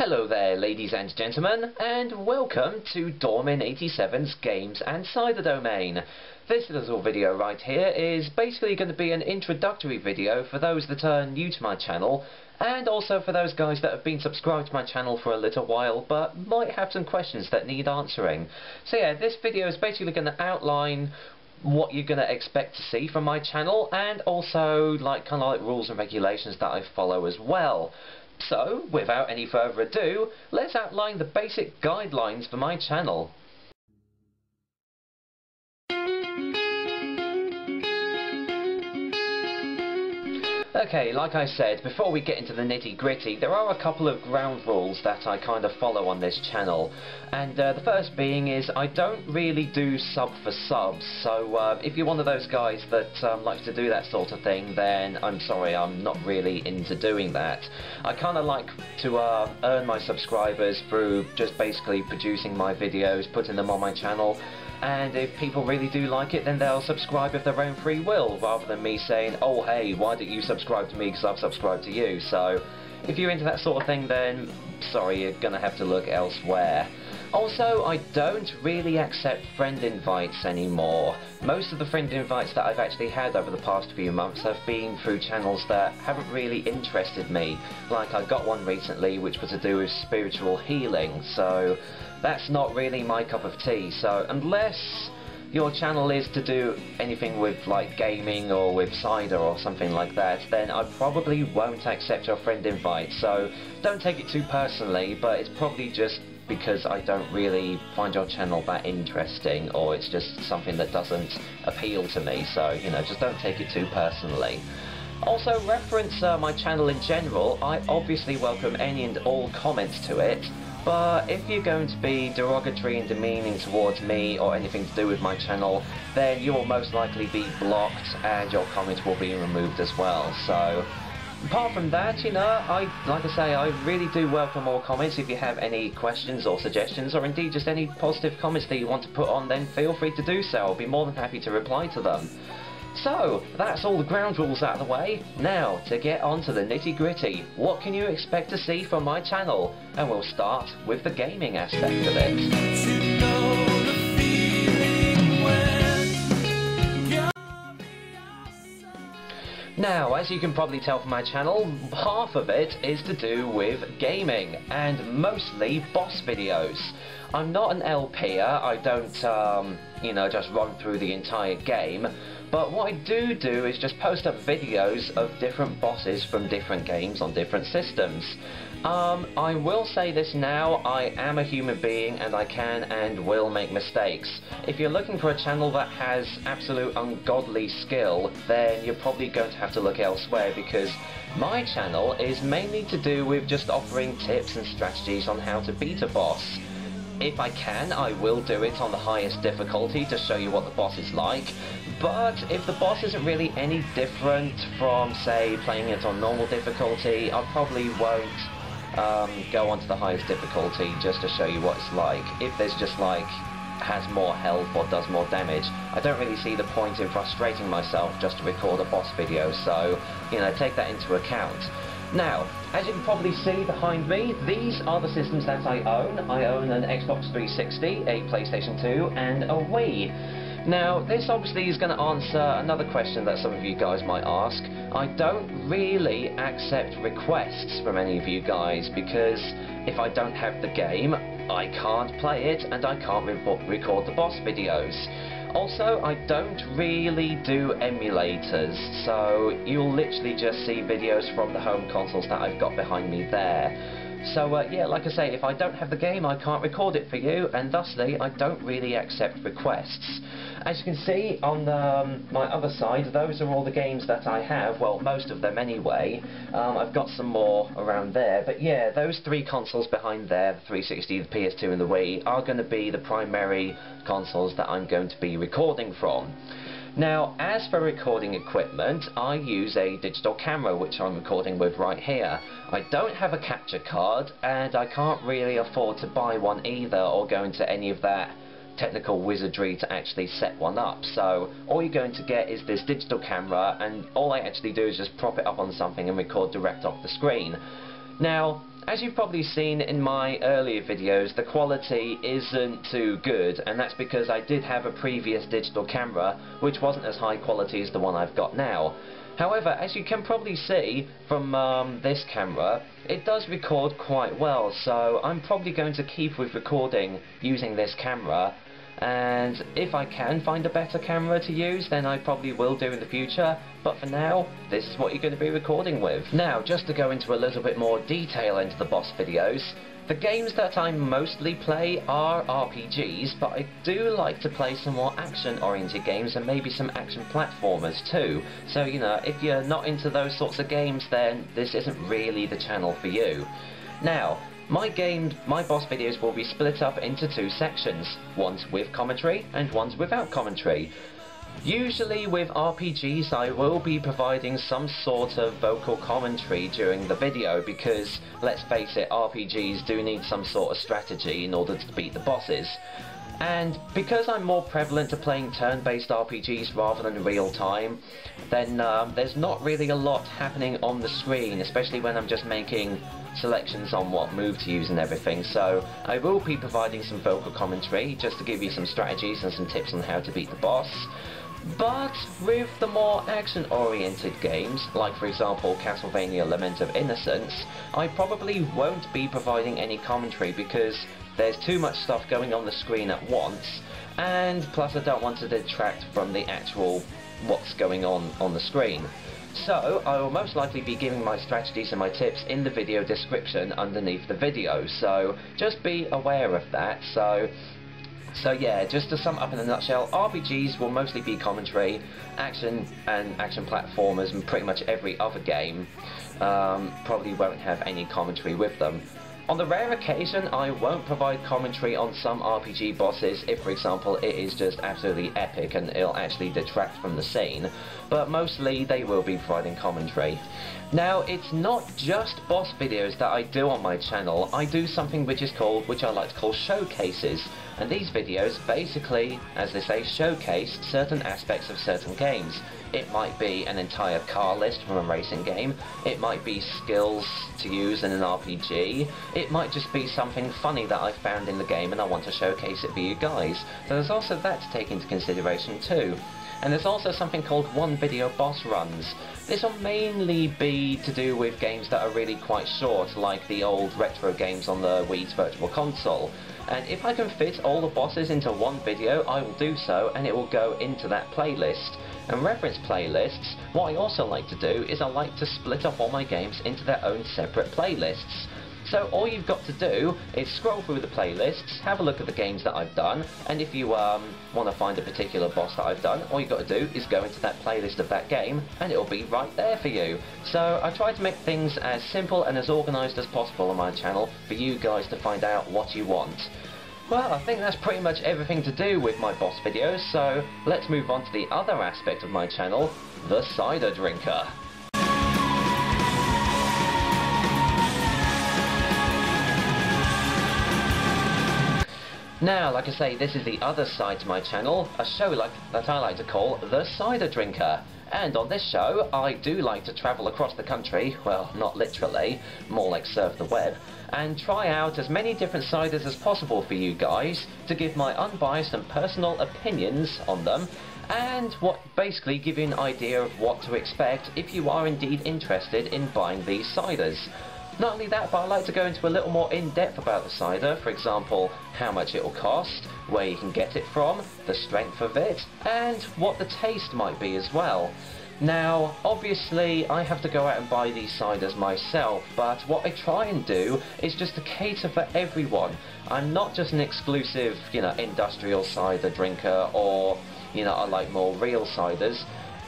Hello there, ladies and gentlemen, and welcome to Dormin87's Games and Cider domain. This little video right here is basically going to be an introductory video for those that are new to my channel, and also for those guys that have been subscribed to my channel for a little while but might have some questions that need answering. So yeah, this video is basically going to outline what you're going to expect to see from my channel, and also kind of rules and regulations that I follow as well. So, without any further ado, let's outline the basic guidelines for my channel. Okay, like I said, before we get into the nitty-gritty, there are a couple of ground rules that I kind of follow on this channel. And the first being is I don't really do sub for subs, so if you're one of those guys that likes to do that sort of thing, then I'm sorry, I'm not really into doing that. I kind of like to earn my subscribers through just basically producing my videos, putting them on my channel, and if people really do like it, then they'll subscribe of their own free will, rather than me saying, oh hey, why don't you subscribe to me because I've subscribed to you. So if you're into that sort of thing, then sorry, you're gonna have to look elsewhere. Also, I don't really accept friend invites anymore. Most of the friend invites that I've actually had over the past few months have been through channels that haven't really interested me. Like I got one recently which was to do with spiritual healing, so that's not really my cup of tea. So unless your channel is to do anything with like gaming or with cider or something like that, then I probably won't accept your friend invite. So don't take it too personally, but it's probably just because I don't really find your channel that interesting, or it's just something that doesn't appeal to me. So, you know, just don't take it too personally. Also, reference my channel in general. I obviously welcome any and all comments to it, but if you're going to be derogatory and demeaning towards me or anything to do with my channel, then you will most likely be blocked and your comment will be removed as well. So apart from that, you know, like I say, I really do welcome all comments. If you have any questions or suggestions, or indeed just any positive comments that you want to put on, then feel free to do so. I'll be more than happy to reply to them. So, that's all the ground rules out of the way. Now, to get on to the nitty-gritty, what can you expect to see from my channel? And we'll start with the gaming aspect of it. Now, as you can probably tell from my channel, half of it is to do with gaming, and mostly boss videos. I'm not an LPer, I don't, you know, just run through the entire game, but what I do is just post up videos of different bosses from different games on different systems. I will say this now, I am a human being and I can and will make mistakes. If you're looking for a channel that has absolute ungodly skill, then you're probably going to have to look elsewhere, because my channel is mainly to do with just offering tips and strategies on how to beat a boss. If I can, I will do it on the highest difficulty to show you what the boss is like, but if the boss isn't really any different from, say, playing it on normal difficulty, I probably won't go on to the highest difficulty just to show you what it's like. If there's just like has more health or does more damage, I don't really see the point in frustrating myself just to record a boss video, so, you know, take that into account. Now, as you can probably see behind me, these are the systems that I own. I own an Xbox 360, a PlayStation 2, and a Wii. Now, this obviously is going to answer another question that some of you guys might ask. I don't really accept requests from any of you guys, because if I don't have the game, I can't play it and I can't record the boss videos. Also, I don't really do emulators, so you'll literally just see videos from the home consoles that I've got behind me there. So yeah, like I say, if I don't have the game, I can't record it for you, and thusly, I don't really accept requests. As you can see on my other side, those are all the games that I have, well, most of them anyway. I've got some more around there, but yeah, those three consoles behind there, the 360, the PS2 and the Wii, are going to be the primary consoles that I'm going to be recording from. Now, as for recording equipment, I use a digital camera, which I'm recording with right here. I don't have a capture card, and I can't really afford to buy one either, or go into any of that technical wizardry to actually set one up. So all you're going to get is this digital camera, and all I actually do is just prop it up on something and record direct off the screen. Now, As you've probably seen in my earlier videos, the quality isn't too good, and that's because I did have a previous digital camera which wasn't as high quality as the one I've got now. However, as you can probably see from this camera, it does record quite well, so I'm probably going to keep with recording using this camera, and if I can find a better camera to use, then I probably will do in the future, but for now, this is what you're going to be recording with. Now, just to go into a little bit more detail into the boss videos, the games that I mostly play are RPGs, but I do like to play some more action-oriented games and maybe some action platformers too. So, you know, if you're not into those sorts of games, then this isn't really the channel for you. Now, my boss videos will be split up into two sections, one's with commentary and one's without commentary. Usually with RPGs I will be providing some sort of vocal commentary during the video because, let's face it, RPGs do need some sort of strategy in order to beat the bosses. And because I'm more prevalent to playing turn-based RPGs rather than real-time, then there's not really a lot happening on the screen, especially when I'm just making selections on what move to use and everything. So I will be providing some vocal commentary just to give you some strategies and some tips on how to beat the boss. But with the more action-oriented games, like for example Castlevania Lament of Innocence, I probably won't be providing any commentary because there's too much stuff going on the screen at once, and plus I don't want to detract from the actual what's going on the screen. So I will most likely be giving my strategies and my tips in the video description underneath the video, so just be aware of that. So yeah, just to sum up in a nutshell, RPGs will mostly be commentary, action and action platformers, and pretty much every other game probably won't have any commentary with them. On the rare occasion, I won't provide commentary on some RPG bosses if, for example, it is just absolutely epic and it'll actually detract from the scene, but mostly they will be providing commentary. Now, it's not just boss videos that I do on my channel. I do something which I like to call showcases, and these videos basically, as they say, showcase certain aspects of certain games. It might be an entire car list from a racing game, it might be skills to use in an RPG, it might just be something funny that I found in the game and I want to showcase it for you guys. So there's also that to take into consideration too. And there's also something called one video boss runs. This will mainly be to do with games that are really quite short, like the old retro games on the Wii's Virtual Console. And if I can fit all the bosses into one video, I will do so, and it will go into that playlist. And reference playlists, what I also like to do is I like to split up all my games into their own separate playlists. So all you've got to do is scroll through the playlists, have a look at the games that I've done, and if you want to find a particular boss that I've done, all you've got to do is go into that playlist of that game, and it'll be right there for you. So I try to make things as simple and as organised as possible on my channel for you guys to find out what you want. Well, I think that's pretty much everything to do with my boss videos, so let's move on to the other aspect of my channel, the cider drinker. Now, like I say, this is the other side to my channel, a show that I like to call the Cider Drinker. And on this show, I do like to travel across the country, well, not literally, more like surf the web, and try out as many different ciders as possible for you guys to give my unbiased and personal opinions on them, and basically give you an idea of what to expect if you are indeed interested in buying these ciders. Not only that, but I like to go into a little more in-depth about the cider, for example, how much it will cost, where you can get it from, the strength of it, and what the taste might be as well. Now, obviously, I have to go out and buy these ciders myself, but what I try and do is just to cater for everyone. I'm not just an exclusive, industrial cider drinker, or, I like more real ciders.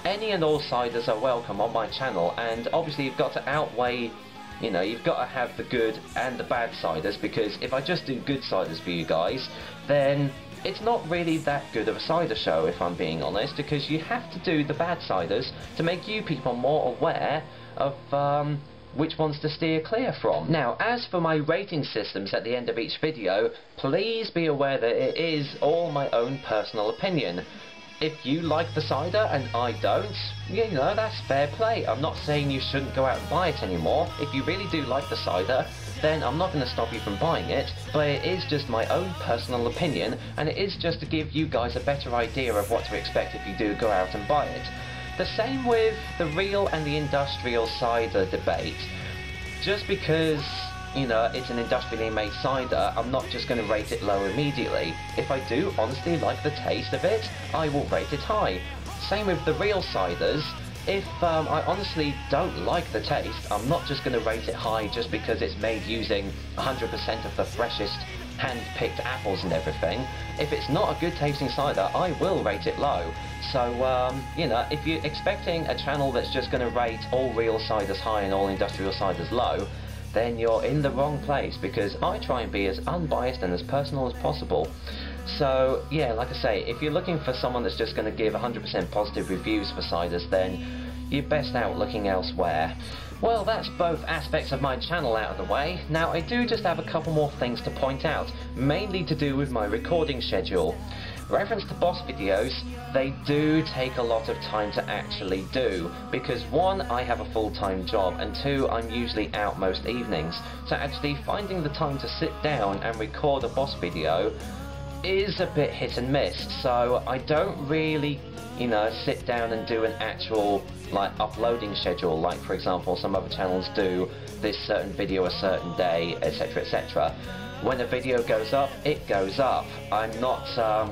Any and all ciders are welcome on my channel, and obviously you've got to outweigh you've got to have the good and the bad ciders, because if I just do good ciders for you guys, then it's not really that good of a cider show, if I'm being honest, because you have to do the bad ciders to make you people more aware of which ones to steer clear from. Now, as for my rating systems at the end of each video, please be aware that it is all my own personal opinion. If you like the cider and I don't, that's fair play. I'm not saying you shouldn't go out and buy it anymore. If you really do like the cider, then I'm not going to stop you from buying it, but it is just my own personal opinion, and it is just to give you guys a better idea of what to expect if you do go out and buy it. The same with the real and the industrial cider debate. Just because, you know, it's an industrially made cider, I'm not just going to rate it low immediately. If I do honestly like the taste of it, I will rate it high. Same with the real ciders. If I honestly don't like the taste, I'm not just going to rate it high just because it's made using 100% of the freshest hand-picked apples and everything. If it's not a good tasting cider, I will rate it low. So, you know, if you're expecting a channel that's just going to rate all real ciders high and all industrial ciders low, then you're in the wrong place, because I try and be as unbiased and as personal as possible. So yeah, like I say, if you're looking for someone that's just going to give 100% positive reviews for ciders, then you're best out looking elsewhere. Well, that's both aspects of my channel out of the way. Now I do just have a couple more things to point out, mainly to do with my recording schedule. Reference to boss videos, they do take a lot of time to actually do, because one, I have a full-time job, and two, I'm usually out most evenings. So actually finding the time to sit down and record a boss video is a bit hit and miss. So I don't really, you know, sit down and do an actual like uploading schedule, like for example some other channels do this certain video a certain day, etc, etc. When a video goes up, it goes up. I'm not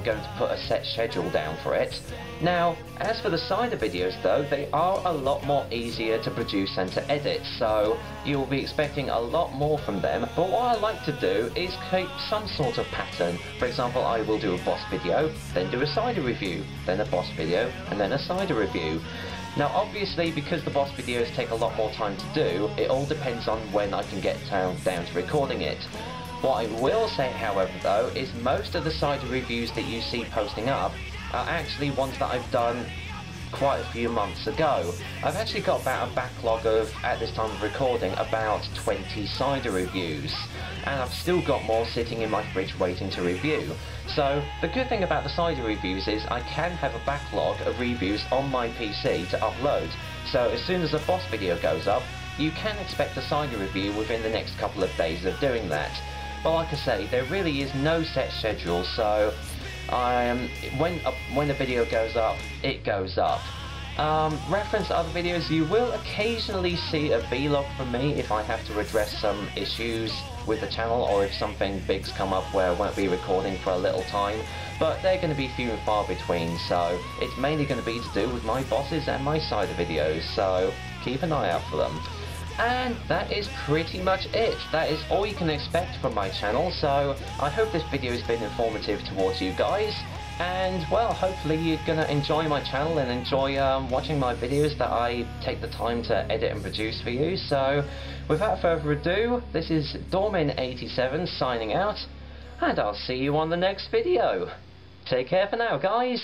going to put a set schedule down for it. Now, as for the cider videos though, they are a lot more easier to produce and to edit, so you'll be expecting a lot more from them. But what I like to do is keep some sort of pattern. For example, I will do a boss video, then do a cider review, then a boss video, and then a cider review. Now obviously, because the boss videos take a lot more time to do, it all depends on when I can get down to recording it. What I will say, however, though, is most of the cider reviews that you see posting up are actually ones that I've done quite a few months ago. I've actually got about a backlog of, at this time of recording, about 20 cider reviews, and I've still got more sitting in my fridge waiting to review. So the good thing about the cider reviews is I can have a backlog of reviews on my PC to upload, so as soon as a boss video goes up, you can expect a cider review within the next couple of days of doing that. But like I say, there really is no set schedule, so when a video goes up, it goes up. Reference to other videos, you will occasionally see a vlog from me if I have to address some issues with the channel, or if something big's come up where I won't be recording for a little time, but they're going to be few and far between, so it's mainly going to be to do with my bosses and my cider videos, so keep an eye out for them. And that is pretty much it. That is all you can expect from my channel, so I hope this video has been informative towards you guys, and well, hopefully you're gonna enjoy my channel and enjoy watching my videos that I take the time to edit and produce for you. So without further ado, this is Dormin87 signing out, and I'll see you on the next video. Take care for now, guys.